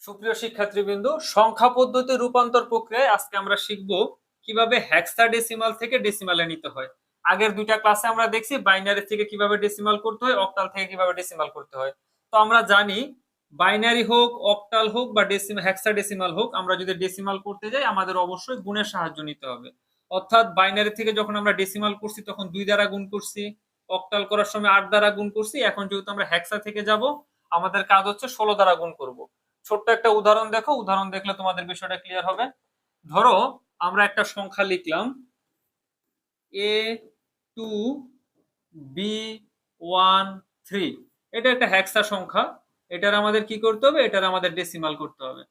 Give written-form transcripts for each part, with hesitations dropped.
সুপ্রিয় শিক্ষার্থীবৃন্দ, সংখ্যা পদ্ধতি রূপান্তর প্রক্রিয়ায় আজকে আমরা শিখব কিভাবে হেক্সাডেসিমাল থেকে ডেসিমালে নিতে হয়। আগের দুইটা ক্লাসে আমরা দেখছি বাইনারি থেকে কিভাবে ডেসিমাল করতে হয়, অক্টাল থেকে কিভাবে ডেসিমাল করতে হয়। তো আমরা জানি বাইনারি হোক, অক্টাল হোক বা হেক্সাডেসিমাল হোক, আমরা যদি ডেসিমাল করতে যাই আমাদের অবশ্যই গুণের সাহায্য নিতে হবে। অর্থাৎ বাইনারি থেকে যখন আমরা ডেসিমাল করছি তখন 2 দ্বারা গুণ করছি, অক্টাল করার সময় 8 দ্বারা গুণ করছি। এখন যেহেতু আমরা হেক্সা থেকে যাব, আমাদের কাজ হচ্ছে 16 দ্বারা গুণ করব। ছোট্ট একটা উদাহরণ দেখো, উদাহরণ দেখলে তোমাদের বিষয়টা ক্লিয়ার হবে। ধরো আমরা একটা সংখ্যা লিখলাম A2B13, এটা একটা হেক্সা সংখ্যা। এটার আমাদের কি করতে হবে? এটার আমাদের ডেসিমাল করতে হবে।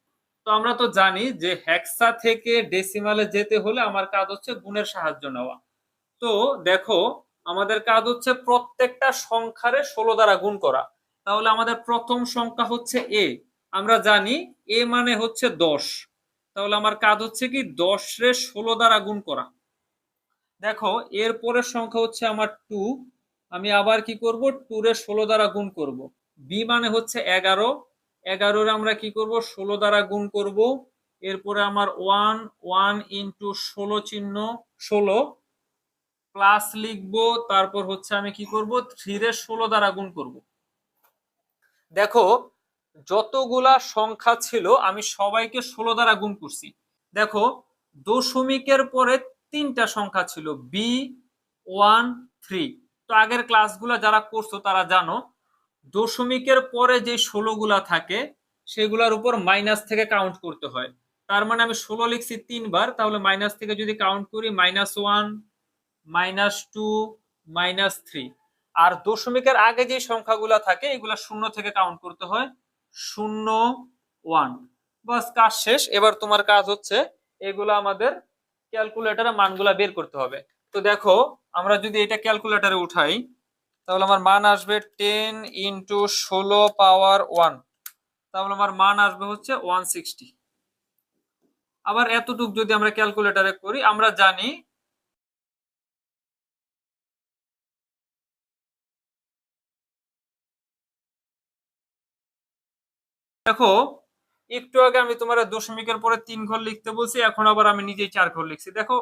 তো আমরা তো জানি যে হেক্সা থেকে ডেসিমালে যেতে হলে আমার কাজ হচ্ছে গুণের সাহায্য নেওয়া। তো দেখো, আমাদের কাজ হচ্ছে প্রত্যেকটা সংখ্যারে 16 দ্বারা গুণ করা। তাহলে আমাদের প্রথম সংখ্যা হচ্ছে এ, আমরা জানি এ মানে হচ্ছে 10। তাহলে আমার কাজ হচ্ছে কি 10 রে 16 দ্বারা গুণ করা। দেখো এর পরের সংখ্যা হচ্ছে আমার 2, আমি আবার কি করব, 2 রে 16 দ্বারা গুণ করব। বি মানে হচ্ছে 11, 11 রে আমরা কি করব, 16 দ্বারা গুণ করব। এরপরে আমার 1, 1 ইন্টু 16 চিহ্ন 16 প্লাস লিখবো, তারপর হচ্ছে আমি কি করব, 3 রে 16 দ্বারা গুণ করব। দেখো যতগুলা সংখ্যা ছিল আমি সবাইকে 16 দ্বারা গুণ করছি। দেখো দশমিকের পরে 3টা সংখ্যা ছিল B13। তো আগের ক্লাসগুলো যারা করছো তারা জানো দশমিকের পরে যে 16 গুলা থাকে সেগুলোর উপর মাইনাস থেকে কাউন্ট করতে হয়। তার মানে আমি 16 লিখছি 3 বার, তাহলে মাইনাস থেকে যদি কাউন্ট করি -1, -2, -3। আর দশমিকের আগে যে সংখ্যাগুলো থাকে এগুলা শূন্য থেকে কাউন্ট করতে হয়, 0, 1। বাস কাজ শেষ। এবার তোমার কাজ হচ্ছে এগুলো আমাদের ক্যালকুলেটরে মানগুলা বের করতে হবে। তো দেখো আমরা যদি এটা ক্যালকুলেটরে উঠাই তাহলে আমার মান আসবে 10 ইন্টু 16 পাওয়ার 1, তাহলে আমার মান আসবে হচ্ছে 160। আবার এতটুক যদি আমরা ক্যালকুলেটরে করি, আমরা জানি দেখো একটু আগে আমি তোমার দশমিকের পরে 3 ঘর লিখতে বলছি, এখন আবার আমি নিজেই 4 ঘর লিখছি। দেখো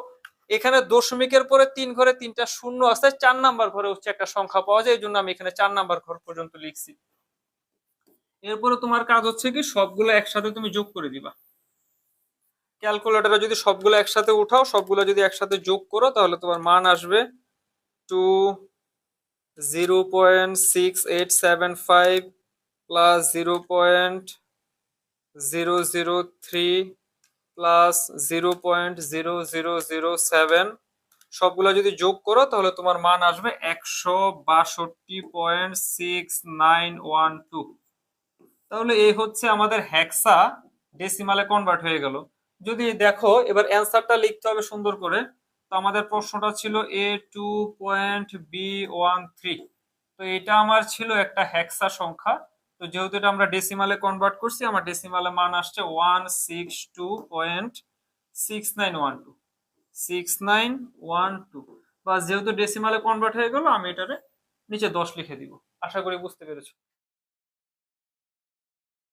এখানে দশমিকের পরে 3 ঘরে 3টা শূন্য আছে, 4 নাম্বার ঘরে হচ্ছে একটা সংখ্যা পাওয়া যায়, এই জন্য আমি এখানে 4 নাম্বার ঘর পর্যন্ত লিখছি। এরপরে তোমার কাজ হচ্ছে কি সবগুলো একসাথে তুমি যোগ করে দিবা। ক্যালকুলেটরে যদি সবগুলো একসাথে উঠাও, সবগুলো যদি একসাথে যোগ করো তাহলে তোমার মান আসবে 0.6875 প্লাস 0.003 প্লাস 0.0007। সবগুলো যদি যোগ করো তাহলে তোমার মান আসবে 162.6912। তাহলে এই হচ্ছে আমাদের হেক্সা ডেসিমালে কনভার্ট হয়ে গেল। যদি দেখো এবার অ্যান্সারটা লিখতে হবে সুন্দর করে। তো আমাদের প্রশ্নটা ছিল A2.B13। তো এটা আমার ছিল একটা হেক্সা সংখ্যা। তো যেহেতু এটা আমরা ডেসিমালে কনভার্ট করছি, আমার ডেসিমালে মান আসছে 162.6912, 6912। বা যেহেতু ডেসিমালে কনভার্ট হয়ে গেল আমি এটারে নিচে 10 লিখে দিব। আশা করি বুঝতে পেরেছো।